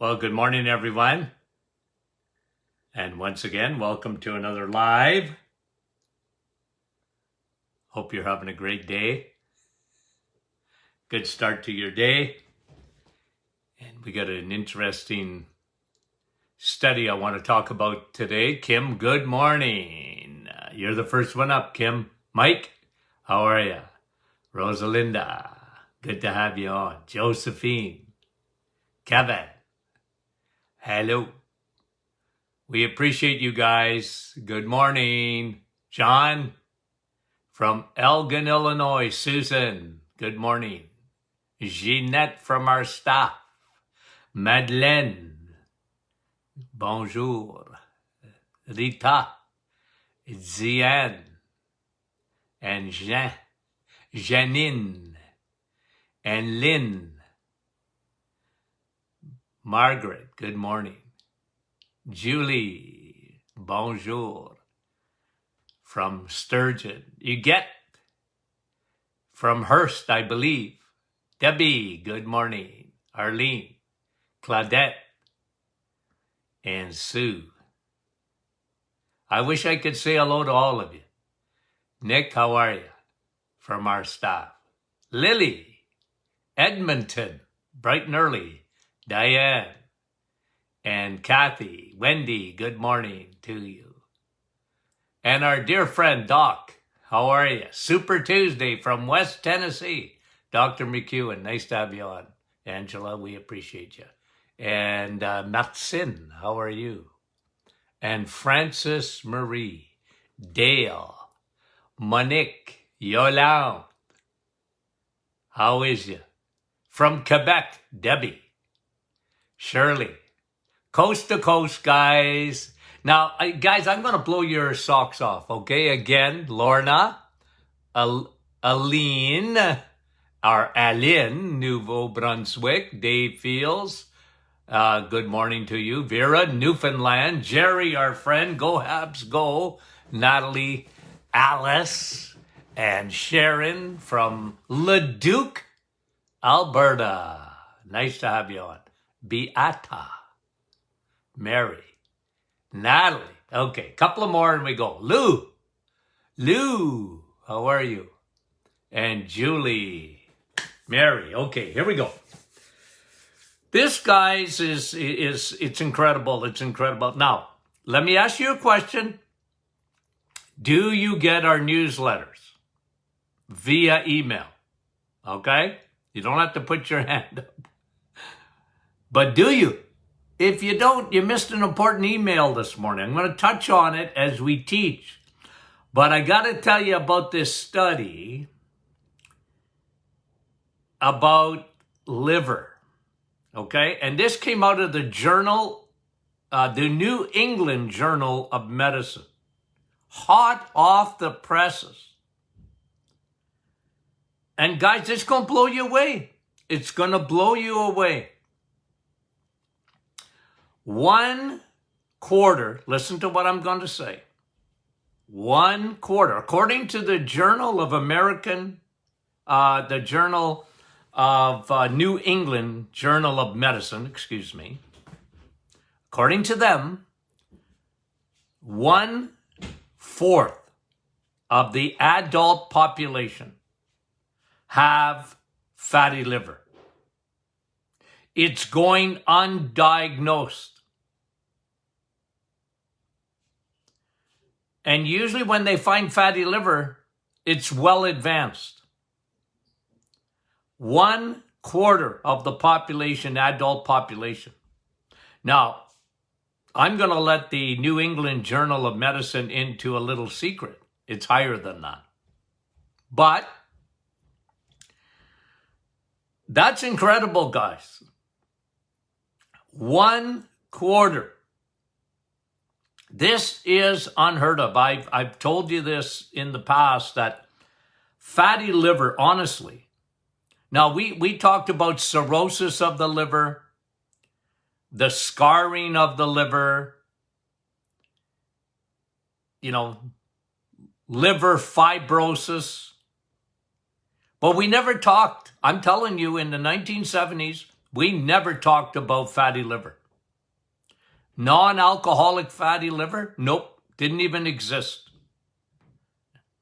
Well, good morning, everyone. And once again, welcome to another live. Hope you're having a great day. Good start to your day. And we got an interesting study I want to talk about today. Kim, good morning. You're the first one up, Kim. Mike, how are you? Rosalinda, good to have you on. Josephine, Kevin, hello. We appreciate you guys. Good morning. John from Elgin, Illinois. Susan, good morning. Jeanette from our staff. Madeleine, bonjour. Rita, Ziane, and Janine, and Lynn. Margaret, good morning. Julie, bonjour. From Sturgeon. You get from Hearst, I believe. Debbie, good morning. Arlene, Claudette, and Sue. I wish I could say hello to all of you. Nick, how are you? From our staff. Lily, Edmonton, bright and early. Diane, and Kathy, Wendy, good morning to you. And our dear friend, Doc, how are you? Super Tuesday from West Tennessee. Dr. McEwen, nice to have you on. Angela, we appreciate you. And Maxine, how are you? And Francis Marie, Dale, Monique, Yolande, how is you? From Quebec, Debbie, Shirley, coast to coast, guys. Now, guys, I'm going to blow your socks off, okay? Again, Lorna, Aline, our Aline, Nouveau-Brunswick, Dave Fields, good morning to you. Vera, Newfoundland, Jerry, our friend, go Habs, go. Natalie, Alice, and Sharon from Leduc, Alberta. Nice to have you on. Beata, Mary, Natalie. Okay, couple of more and we go. Lou, how are you? And Julie, Mary. Okay, here we go. This, guys, is it's incredible. It's incredible. Now, let me ask you a question. Do you get our newsletters via email? Okay? You don't have to put your hand up. But do you? If you don't, you missed an important email this morning. I'm going to touch on it as we teach. But I got to tell you about this study about liver. Okay? And this came out of the journal, the New England Journal of Medicine. Hot off the presses. And guys, it's going to blow you away. It's going to blow you away. 1/4, listen to what I'm going to say. 1/4, according to the Journal of the Journal of New England Journal of Medicine, according to them, 1/4 of the adult population have fatty liver. It's going undiagnosed. And usually when they find fatty liver, it's well advanced. 1/4 of the population, adult population. Now, I'm going to let the New England Journal of Medicine into a little secret. It's higher than that. But that's incredible, guys. 1/4. This is unheard of. I've told you this in the past that fatty liver, honestly. Now, we talked about cirrhosis of the liver, the scarring of the liver, liver fibrosis. But we never talked, I'm telling you, in the 1970s, We never talked about fatty liver. Non-alcoholic fatty liver? Nope, didn't even exist.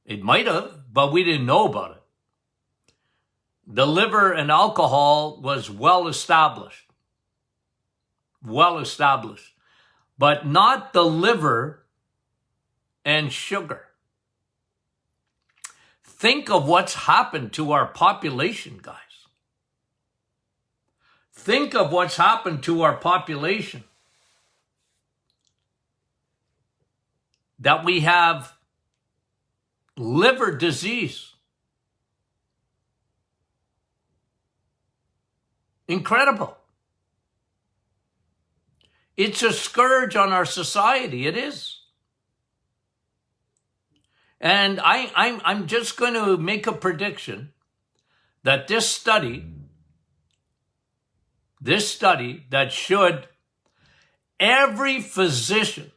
It might have, but we didn't know about it. The liver and alcohol was well established, but not the liver and sugar. Think of what's happened to our population, guys. Think of what's happened to our population. That we have liver disease. Incredible. It's a scourge on our society. It is. And I'm just going to make a prediction that this study that should every physician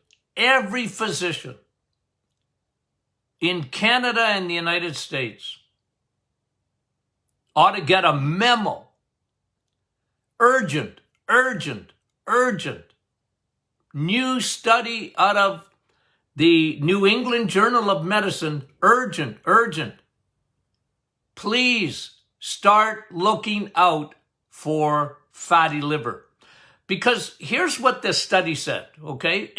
in Canada and the United States ought to get a memo. Urgent. New study out of the New England Journal of Medicine. Urgent. Please start looking out for fatty liver. Because here's what this study said, okay?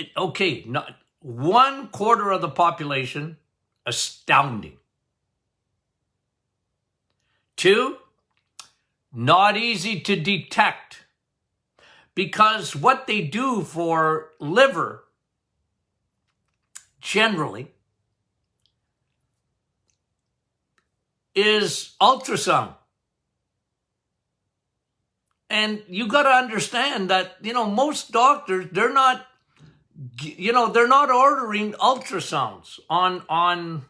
Not 1/4 of the population, astounding. 2, not easy to detect. Because what they do for liver, generally, is ultrasound. And you got to understand that, most doctors, they're not ordering ultrasounds on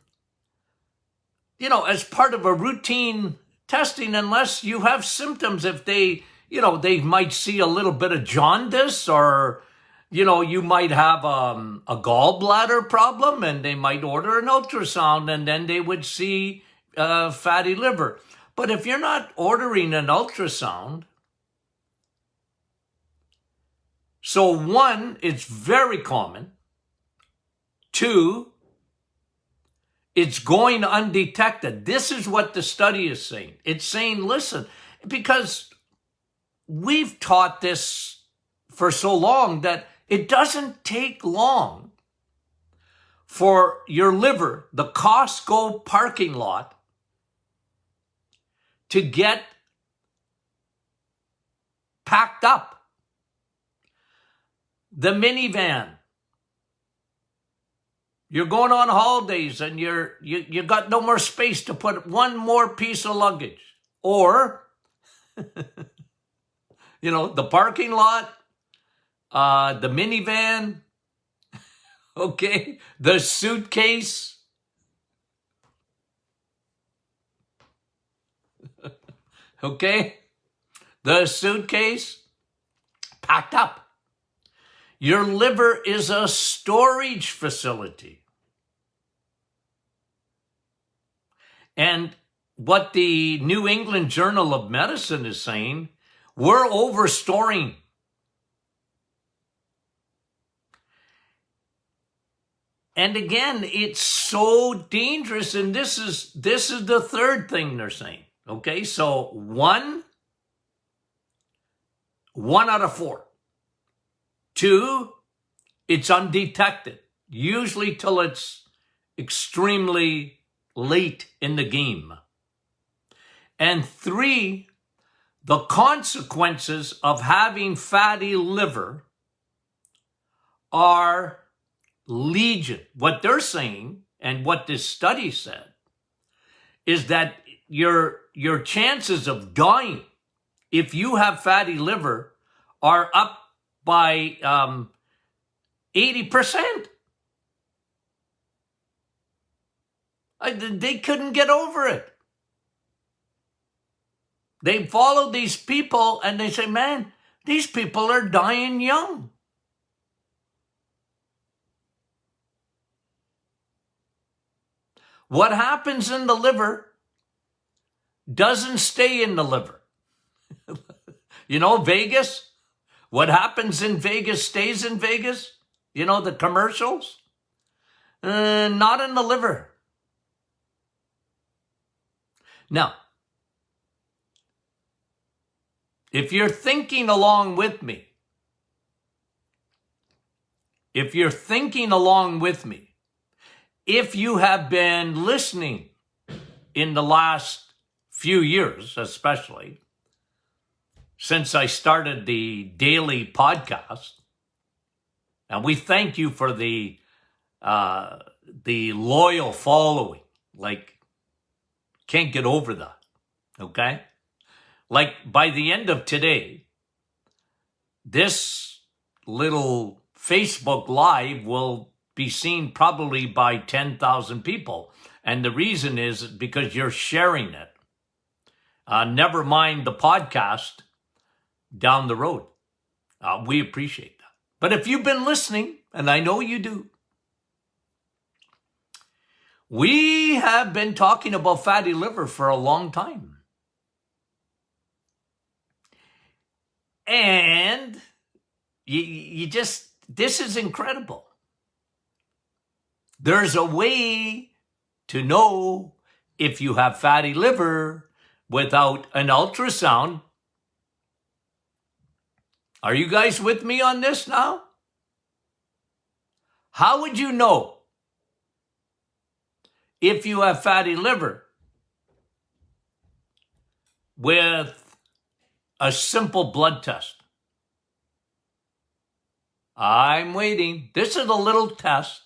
as part of a routine testing unless you have symptoms. If they might see a little bit of jaundice, or, you might have a gallbladder problem, and they might order an ultrasound, and then they would see fatty liver. But if you're not ordering an ultrasound, so 1, it's very common. 2, it's going undetected. This is what the study is saying. It's saying, listen, because we've taught this for so long that it doesn't take long for your liver, the Costco parking lot, to get packed up. The minivan. You're going on holidays and you got no more space to put one more piece of luggage. Or, the parking lot, the minivan, okay, the suitcase. Okay, the suitcase packed up. Your liver is a storage facility. And what the New England Journal of Medicine is saying, we're overstoring. And again, it's so dangerous. And this is the third thing they're saying. Okay, so one out of 4. 2, it's undetected, usually till it's extremely late in the game. And 3, the consequences of having fatty liver are legion. What they're saying, and what this study said, is that your chances of dying if you have fatty liver are up by 80%. They couldn't get over it. They follow these people and they say, man, these people are dying young. What happens in the liver doesn't stay in the liver. Vegas, what happens in Vegas stays in Vegas. The commercials, not in the liver. Now, if you're thinking along with me, if you have been listening in the last few years, especially since I started the daily podcast, and we thank you for the loyal following. Like, can't get over that, okay? Like, by the end of today, this little Facebook Live will be seen probably by 10,000 people. And the reason is because you're sharing it. Never mind the podcast down the road. We appreciate that. But if you've been listening, and I know you do, we have been talking about fatty liver for a long time. And this is incredible. There's a way to know if you have fatty liver without an ultrasound. Are you guys with me on this now? How would you know if you have fatty liver with a simple blood test? I'm waiting. This is a little test.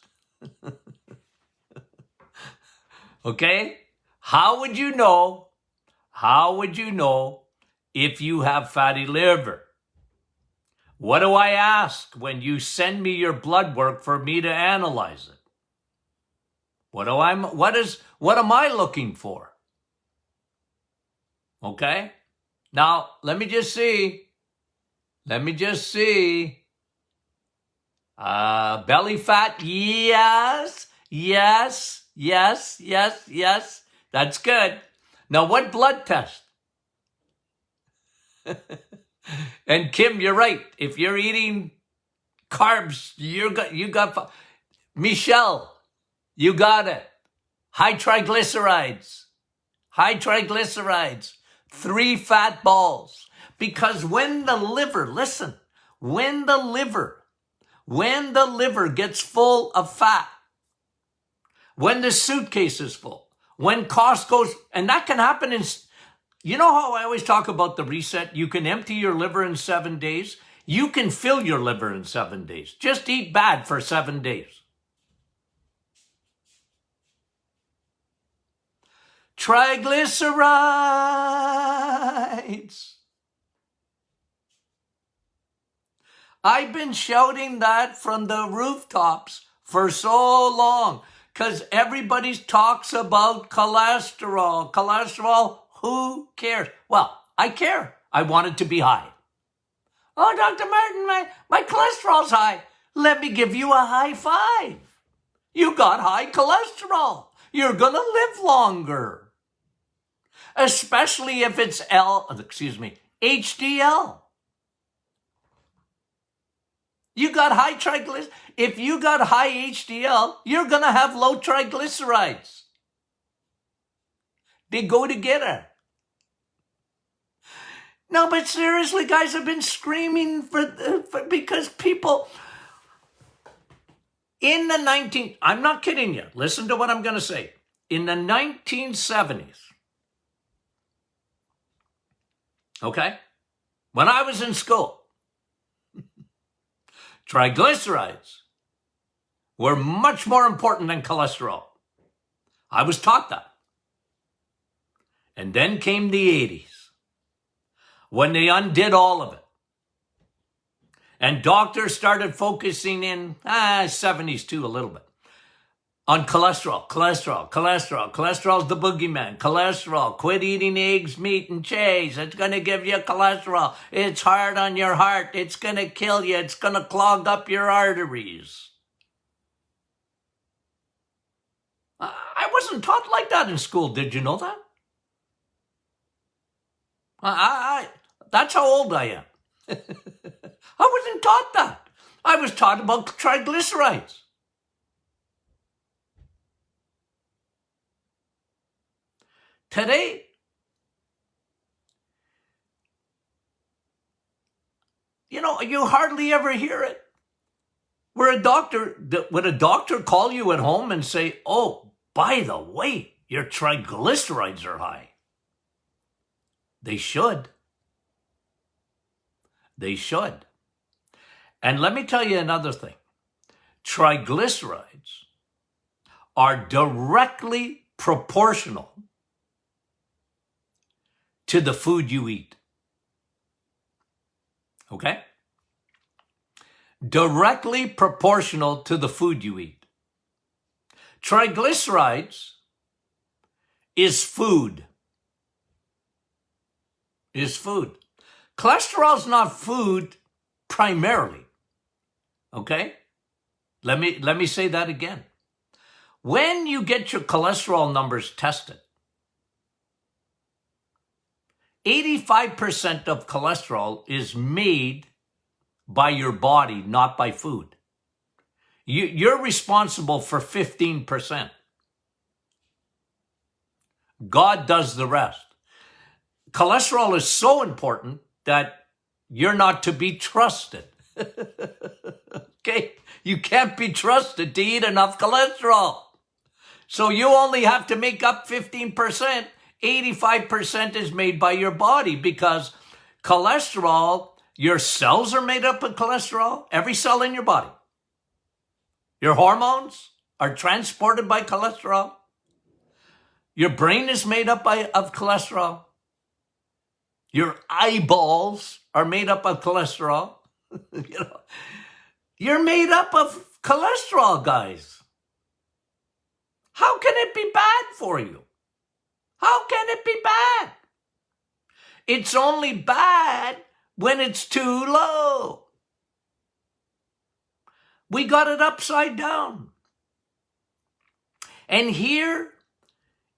Okay? How would you know if you have fatty liver? What do I ask when you send me your blood work for me to analyze it? What am I looking for? Okay? Now, let me just see. Belly fat, yes. That's good. Now, what blood test? And Kim, you're right. If you're eating carbs, you got Michelle, you got it. High triglycerides. 3 fat balls. Because when the liver gets full of fat, when the suitcase is full, when Costco's, and that can happen in, you know how I always talk about the reset? You can empty your liver in 7 days. You can fill your liver in 7 days. Just eat bad for 7 days. Triglycerides. I've been shouting that from the rooftops for so long because everybody talks about cholesterol. Cholesterol, who cares? Well, I care. I want it to be high. Oh, Dr. Martin, my cholesterol's high. Let me give you a high five. You got high cholesterol. You're going to live longer. Especially if it's HDL. You got high triglycerides. If you got high HDL, you're going to have low triglycerides. They go together. No, but seriously, guys, I've been screaming because people in the I'm not kidding you. Listen to what I'm going to say. In the 1970s, okay, when I was in school, triglycerides were much more important than cholesterol. I was taught that. And then came the 80s, when they undid all of it. And doctors started focusing in, 70s too, a little bit, on cholesterol. Cholesterol's the boogeyman. Cholesterol, quit eating eggs, meat, and cheese. It's going to give you cholesterol. It's hard on your heart. It's going to kill you. It's going to clog up your arteries. I wasn't taught like that in school. Did you know that? That's how old I am. I wasn't taught that. I was taught about triglycerides. Today, you hardly ever hear it. Would a doctor call you at home and say, oh, by the way, your triglycerides are high? They should. They should. And let me tell you another thing. Triglycerides are directly proportional to the food you eat. Okay? Directly proportional to the food you eat. Triglycerides is food. Is food. Cholesterol is not food primarily. Okay? Let me say that again. When you get your cholesterol numbers tested, 85% of cholesterol is made by your body, not by food. You're responsible for 15%. God does the rest. Cholesterol is so important that you're not to be trusted. Okay? You can't be trusted to eat enough cholesterol. So you only have to make up 15%. 85% is made by your body because cholesterol, your cells are made up of cholesterol, every cell in your body. Your hormones are transported by cholesterol. Your brain is made up of cholesterol. Your eyeballs are made up of cholesterol. You're made up of cholesterol, guys. How can it be bad for you? How can it be bad? It's only bad when it's too low. We got it upside down. And here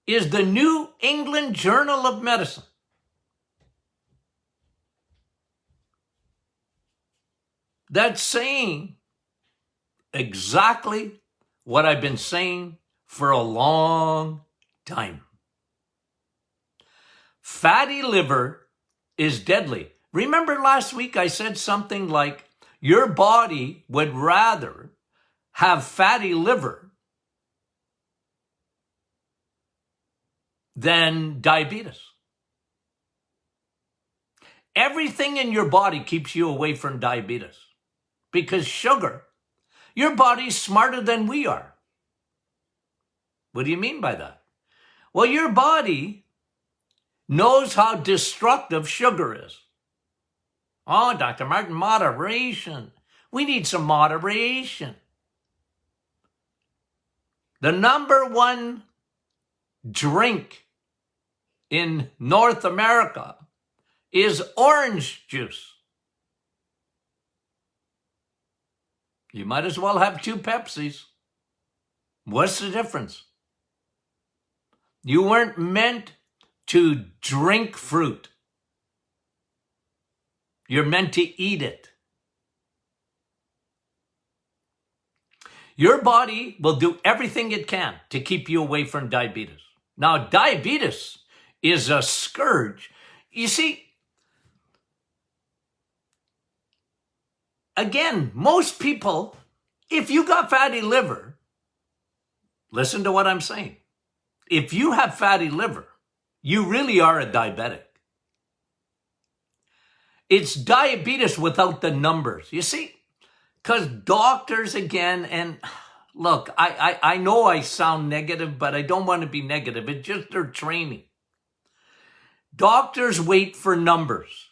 is the New England Journal of Medicine. That's saying exactly what I've been saying for a long time. Fatty liver is deadly. Remember last week I said something like, your body would rather have fatty liver than diabetes. Everything in your body keeps you away from diabetes because sugar, your body's smarter than we are. What do you mean by that? Well, your body knows how destructive sugar is. Oh, Dr. Martin, moderation. We need some moderation. The number one drink in North America is orange juice. You might as well have 2 Pepsis. What's the difference? You weren't meant to drink fruit. You're meant to eat it. Your body will do everything it can to keep you away from diabetes. Now, diabetes is a scourge. You see, again, most people, if you got fatty liver, listen to what I'm saying. If you have fatty liver, you really are a diabetic. It's diabetes without the numbers. You see, because doctors, again, and look, I know I sound negative, but I don't want to be negative. It's just their training. Doctors wait for numbers.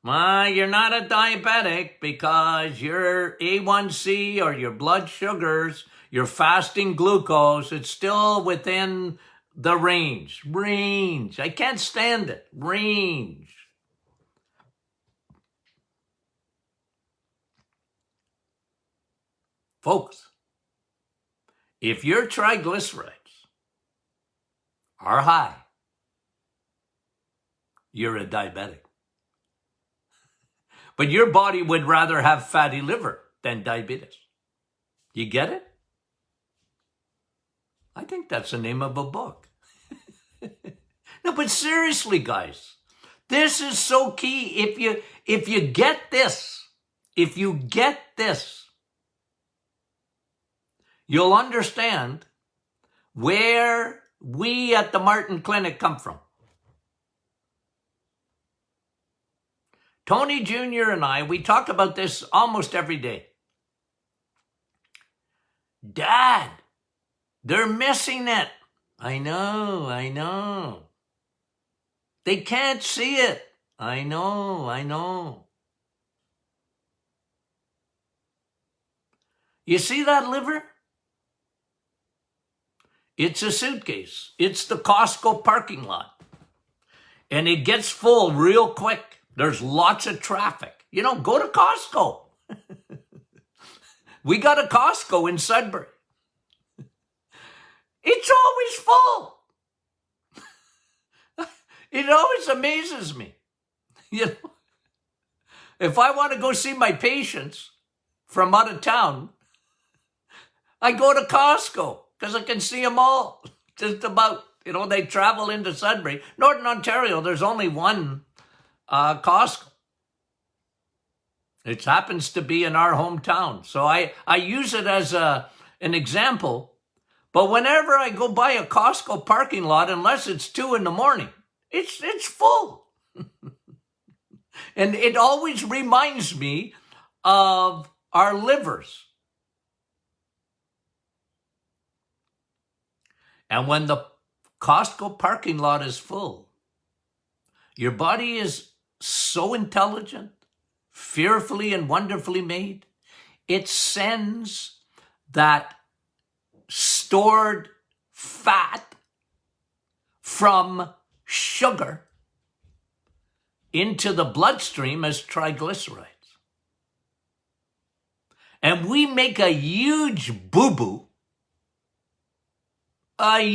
You're not a diabetic because your A1C or your blood sugars, your fasting glucose, it's still within the range. Range. I can't stand it. Range. Folks, if your triglycerides are high, you're a diabetic. But your body would rather have fatty liver than diabetes. You get it? I think that's the name of a book. No, but seriously, guys, this is so key. If you get this, you'll understand where we at the Martin Clinic come from. Tony Jr. and I, we talk about this almost every day. Dad, they're missing it. I know. They can't see it. I know. You see that liver? It's a suitcase. It's the Costco parking lot. And it gets full real quick. There's lots of traffic. Go to Costco. We got a Costco in Sudbury. It's always full. It always amazes me. If I want to go see my patients from out of town, I go to Costco because I can see them all. Just about, they travel into Sudbury. Northern Ontario, there's only one Costco. It happens to be in our hometown. So I use it as an example. But whenever I go by a Costco parking lot, unless it's 2 a.m, it's full. And it always reminds me of our livers. And when the Costco parking lot is full, your body is so intelligent, fearfully and wonderfully made. It sends that stored fat from sugar into the bloodstream as triglycerides. And we make a huge boo-boo by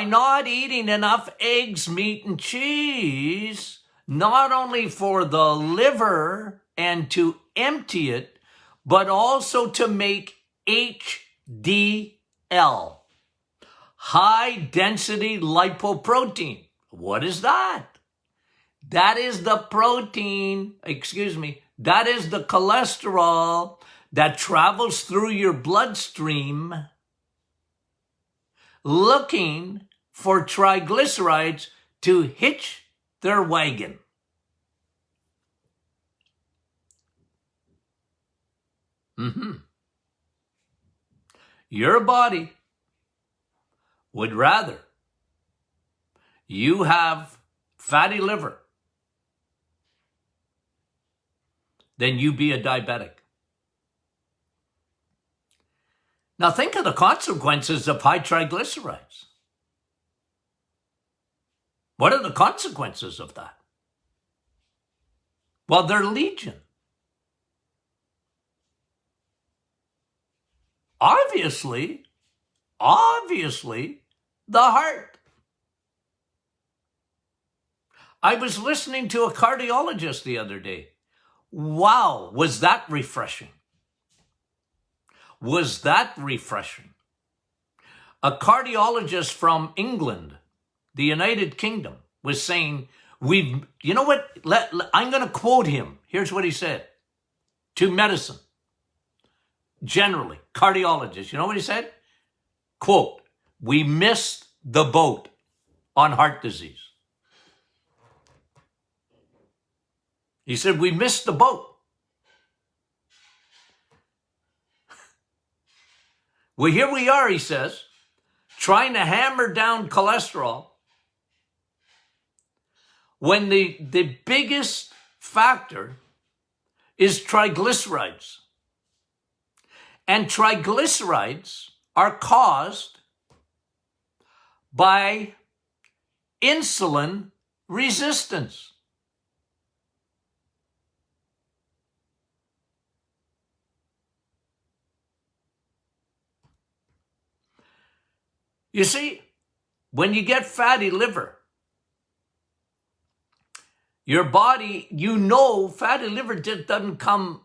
not eating enough eggs, meat, and cheese, not only for the liver and to empty it, but also to make HDL, high-density lipoprotein. What is that? That is the that is the cholesterol that travels through your bloodstream looking for triglycerides to hitch their wagon. Your body would rather you have fatty liver than you be a diabetic. Now think of the consequences of high triglycerides. What are the consequences of that? Well, they're legion. Obviously, the heart. I was listening to a cardiologist the other day. Wow, was that refreshing? A cardiologist from England, the United Kingdom, was saying, I'm going to quote him. Here's what he said to medicine. Generally, cardiologists, you know what he said? Quote, we missed the boat on heart disease. He said, we missed the boat. Well, here we are, he says, trying to hammer down cholesterol when the biggest factor is triglycerides. And triglycerides are caused by insulin resistance. You see, when you get fatty liver, your body, fatty liver just doesn't come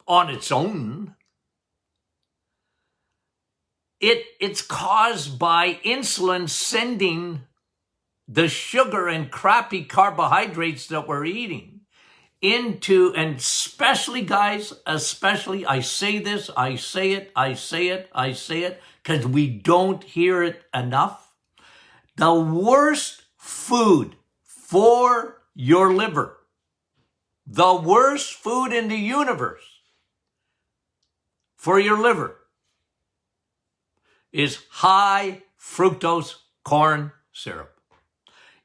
on its own. It's caused by insulin sending the sugar and crappy carbohydrates that we're eating into, and especially, guys, especially, I say this, I say it, because we don't hear it enough. The worst food for your liver, the worst food in the universe for your liver is high fructose corn syrup.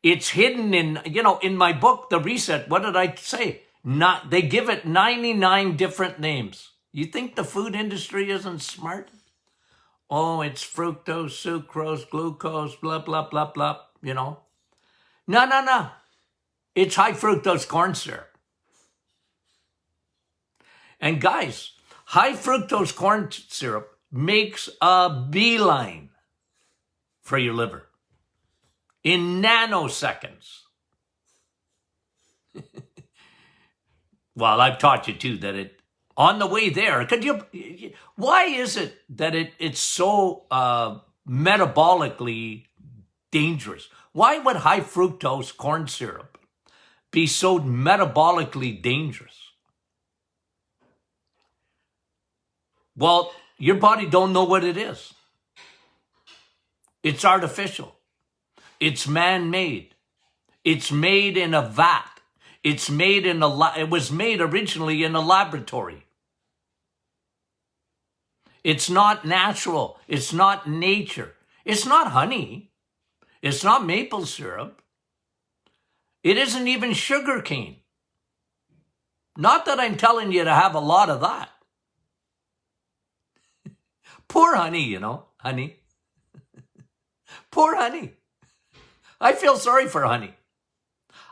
It's hidden in my book, The Reset. What did I say? They give it 99 different names. You think the food industry isn't smart? Oh, it's fructose, sucrose, glucose, blah, blah, blah, blah, No. It's high fructose corn syrup. And guys, high fructose corn syrup makes a beeline for your liver in nanoseconds. Well, I've taught you too that on the way there, why is it that it's so metabolically dangerous? Why would high fructose corn syrup be so metabolically dangerous? Well, your body don't know what it is. It's artificial. It's man-made. It's made in a vat. It was made originally in a laboratory. It's not natural. It's not nature. It's not honey. It's not maple syrup. It isn't even sugar cane. Not that I'm telling you to have a lot of that. Poor honey, honey. Poor honey. I feel sorry for honey.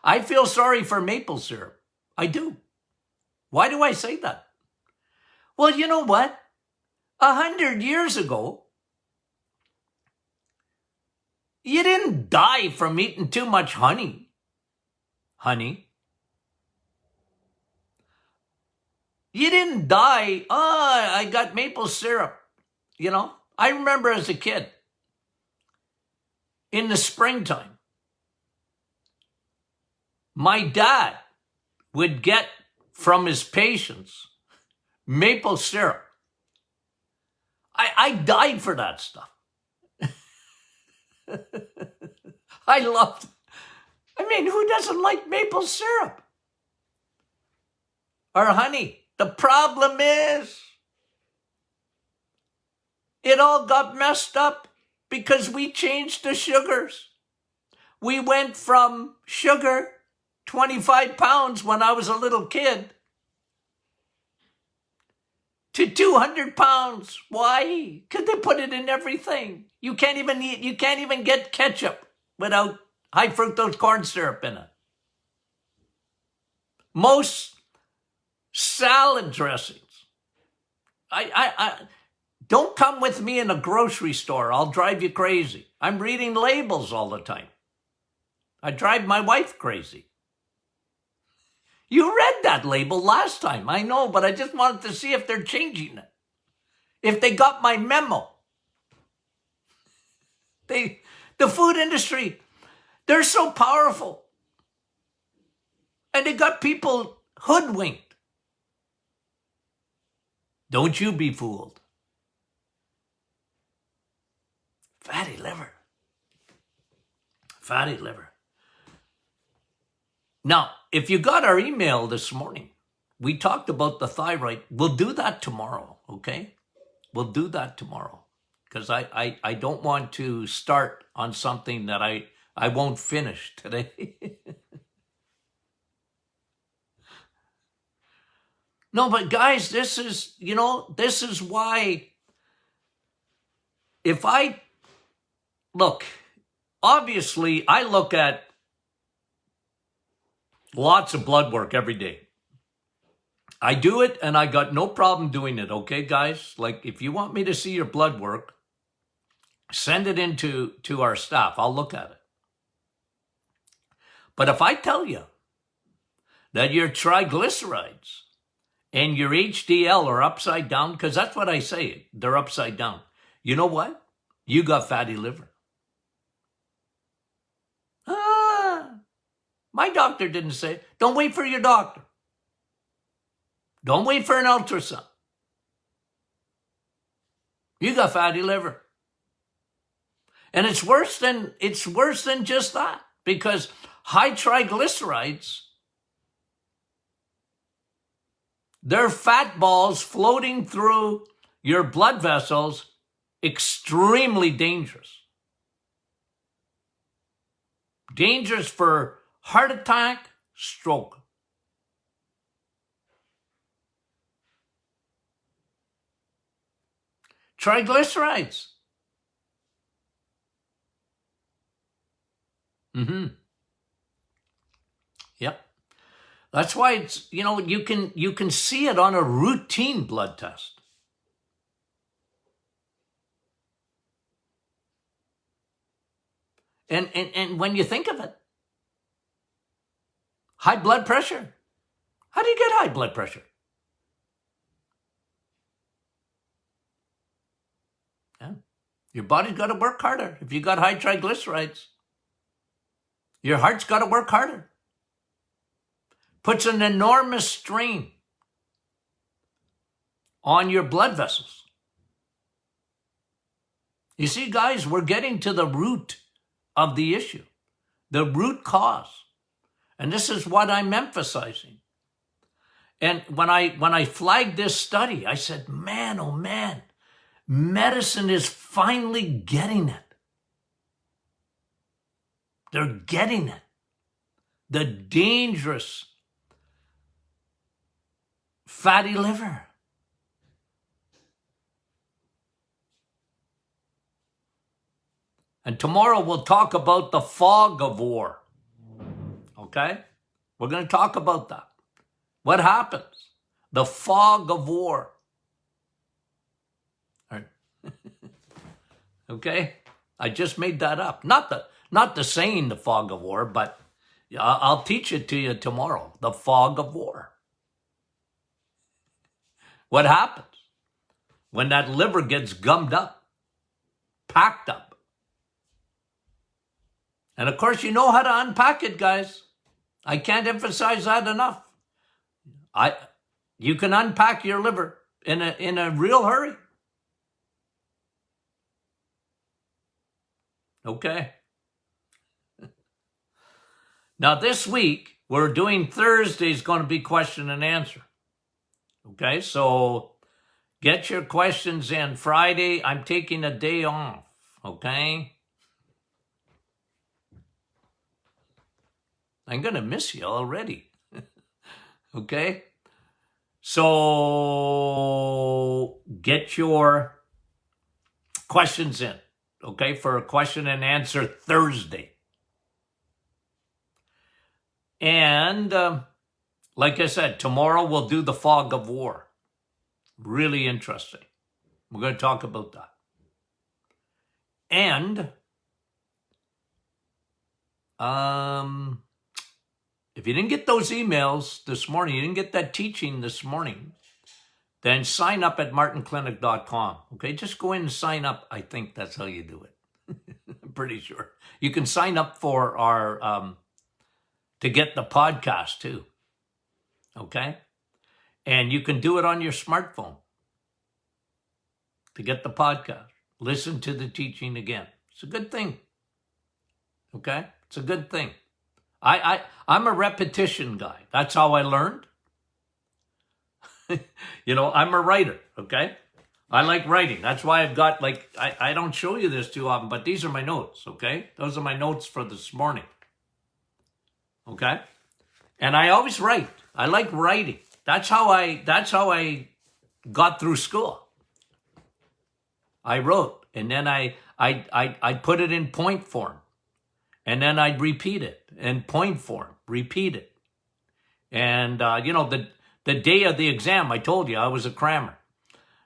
I feel sorry for maple syrup. I do. Why do I say that? Well, you know what? 100 years ago, you didn't die from eating too much honey. Honey. You didn't die, I got maple syrup. I remember as a kid, in the springtime, my dad would get from his patients maple syrup. I died for that stuff. I loved it. Who doesn't like maple syrup? Or honey? The problem is, it all got messed up because we changed the sugars. We went from sugar, 25 pounds when I was a little kid, to 200 pounds. Why? Because they put it in everything. You can't even get ketchup without high fructose corn syrup in it. Most salad dressings. I don't come with me in a grocery store. I'll drive you crazy. I'm reading labels all the time. I drive my wife crazy. You read that label last time, I know, but I just wanted to see if they're changing it. If they got my memo. The food industry, they're so powerful. And they got people hoodwinked. Don't you be fooled. Fatty liver. Fatty liver. Now, if you got our email this morning, we talked about the thyroid. We'll do that tomorrow, okay? We'll do that tomorrow. Because I don't want to start on something that I won't finish today. No, but guys, this is why obviously I look at lots of blood work every day. I do it and I got no problem doing it, okay, guys? Like, if you want me to see your blood work, Send it into our staff. I'll look at it. But if I tell you that your triglycerides and your HDL are upside down, because that's what I say, they're upside down. You know what? You got fatty liver. My doctor didn't say it. Don't wait for your doctor. Don't wait for an ultrasound. You got fatty liver. And it's worse than just that, because high triglycerides, they're fat balls floating through your blood vessels, extremely dangerous. Dangerous for heart attack, stroke. Triglycerides. Yep. That's why it's, you can see it on a routine blood test. And when you think of it, high blood pressure. How do you get high blood pressure? Yeah. Your body's got to work harder. If you got high triglycerides, your heart's got to work harder. Puts an enormous strain on your blood vessels. You see, guys, we're getting to the root of the issue, the root cause. And this is what I'm emphasizing. And when I flagged this study, I said, man, oh man, medicine is finally getting it. They're getting it. The dangerous fatty liver. And tomorrow we'll talk about the fog of war. Okay? We're going to talk about that. What happens? The fog of war. All right. Okay? I just made that up. Not the saying the fog of war, but I'll teach it to you tomorrow. The fog of war. What happens when that liver gets gummed up, packed up? And of course, you know how to unpack it, guys. I can't emphasize that enough. You can unpack your liver in a real hurry. Okay. Now this week, we're doing Thursday's going to be question and answer. Okay, so get your questions in. Friday, I'm taking a day off. Okay. I'm going to miss you already. Okay? So get your questions in, okay, for a question and answer Thursday. And like I said, tomorrow we'll do the fog of war. Really interesting. We're going to talk about that. And if you didn't get those emails this morning, you didn't get that teaching this morning, then sign up at martinclinic.com. Okay, just go in and sign up. I think that's how you do it. I'm pretty sure. You can sign up for our, to get the podcast too. Okay? And you can do it on your smartphone to get the podcast. Listen to the teaching again. It's a good thing. Okay? It's a good thing. I'm a repetition guy. That's how I learned. I'm a writer, okay? I like writing. That's why I've got, I don't show you this too often, but these are my notes, okay? Those are my notes for this morning, okay? And I always write. I like writing. That's how I got through school. I wrote, and then I put it in point form. And then I'd repeat it in point form, repeat it. And, the day of the exam, I told you I was a crammer.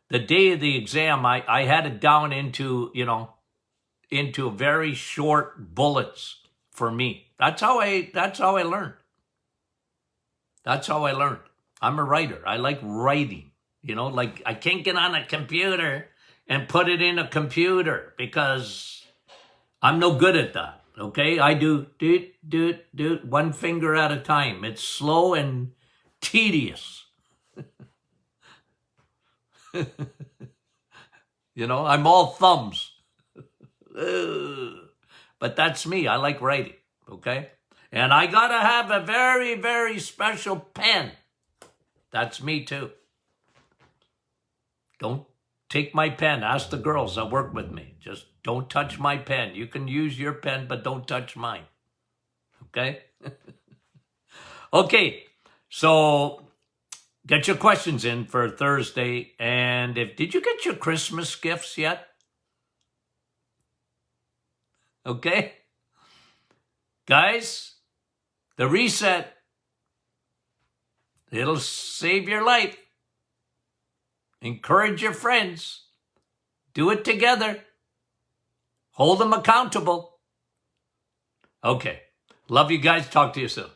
The day of the exam, I had it down into, into very short bullets for me. That's how I learned. That's how I learned. I'm a writer. I like writing. You know, like I can't get on a computer and put it in a computer because I'm no good at that. Okay, I do one finger at a time. It's slow and tedious. You know, I'm all thumbs. But that's me. I like writing. Okay, and I gotta have a very, very special pen. That's me too. Don't take my pen. Ask the girls that work with me. Just don't touch my pen. You can use your pen, but don't touch mine. Okay? Okay, so get your questions in for Thursday. And did you get your Christmas gifts yet? Okay? Guys, the reset, it'll save your life. Encourage your friends. Do it together. Hold them accountable. Okay. Love you guys. Talk to you soon.